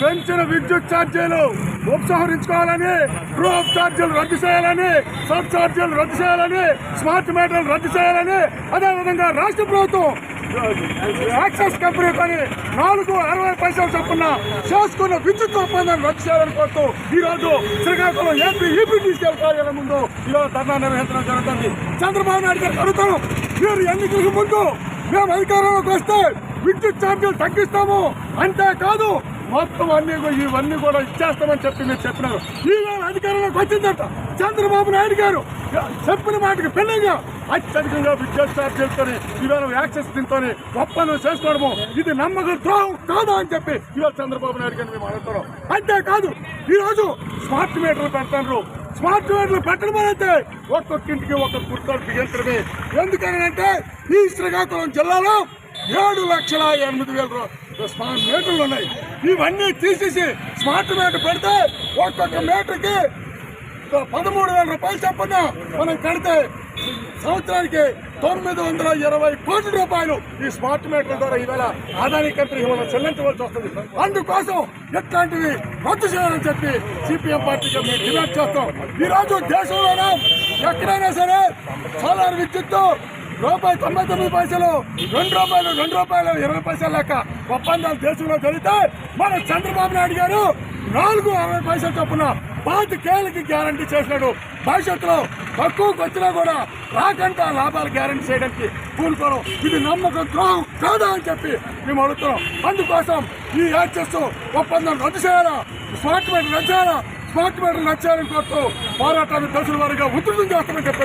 పెంచిన విద్యుత్ ఛార్జీలు ఉపసంహరించుకోవాలని, ట్రూ అప్ ఛార్జీలు రద్దు చేయాలని, సబ్ ఛార్జీలు రద్దు చేయాలని, స్మార్ట్ మీటర్లు రద్దు చేయాలని, అదేవిధంగా రాష్ట్ర ప్రభుత్వం యాక్సెస్ కంపెనీ కొని 4.60 పైసలు చొప్పున చేసుకున్న విద్యుత్ ఒప్పందాన్ని రద్దు చేయాలని కోరుతూ ఈరోజు శ్రీకాకుళం ఏపీ ఈపీటీసీఎల్ కార్యాలయం ముందు ఈరోజు ధర్నా నిర్వహించడం జరుగుతుంది. చంద్రబాబు నాయుడు గారు అడుగుతాం, మీరు ఎన్నికలకు ముందు మేము అధికారంలోకి వస్తే విద్యుత్ ఛార్జీలు తగ్గిస్తాము, అంతేకాదు మొత్తం ఇవన్నీ కూడా ఇచ్చేస్తామని చెప్పి మీరు చెప్పినారు. ఈవేళ అధికారంలోకి వచ్చిందట చంద్రబాబు నాయుడు గారు చెప్పిన మాటకి భిన్నంగా అత్యధికంగా విద్యుత్ ఛార్జీలతో ఈవేళ యాక్సెస్ దీంతో ఒప్పందం చేసుకోవడము ఇది నమ్మకం ద్రోహం కాదా అని చెప్పి ఇవాళ చంద్రబాబు నాయుడు గారిని మేము అడుగుతున్నాం. అంతేకాదు ఈరోజు స్మార్ట్ మీటర్లు పెడతారు. స్మార్ట్ మీటర్లు పెట్టడం అయితే ఒక్కొక్కింటికి ఒక్కొక్క గుర్తాలు బిగించడమే. ఎందుకనంటే ఈ శ్రీకాకుళం జిల్లాలో 7,08,000 స్మార్ట్ మీటర్లు ఉన్నాయి. ఇవన్నీ తీసేసి స్మార్ట్ మీటర్ పెడితే ఒక్కొక్క మీటర్కి 13,000 రూపాయలు చొప్పున మనం కడితే సంవత్సరానికి 920 కోట్ల రూపాయలు ఈ స్మార్ట్ మీటర్ల ద్వారా ఈవేళ ఆదాయ కంపెనీకి మనం చెల్లించవలసి వస్తుంది. అందుకోసం ఎట్లాంటివి రద్దు చేయాలని చెప్పి సిపిఎం పార్టీగా మేము డిమాండ్ చేస్తాం. ఈరోజు దేశంలోనే ఎక్కడైనా సరే సోలార్ విద్యుత్తు ₹99, ₹2, లెక్క ఒప్పందాలు దేశంలో జరిగితే మన చంద్రబాబు నాయుడు గారు 4.60 చొప్పున 5 గ్యారంటీ చేసినాడు. భవిష్యత్తులో తక్కువకు వచ్చినా కూడా రాకుండా లాభాలు గ్యారంటీ చేయడానికి పూనుకోవడం ఇది నమ్మకం ద్రోహం కాదా అని చెప్పి మేము అడుగుతున్నాం. అందుకోసం ఈ యాక్సెస్ ఒప్పందం రద్దు చేయాలా, స్మార్ట్ మీటర్ రద్దు చేయాలా, స్మార్ట్ మీటర్ రద్దు చేయాలని కోరుతూ పోరాటాన్ని దశల వారీగా ఉధృతం చేస్తామని చెప్పి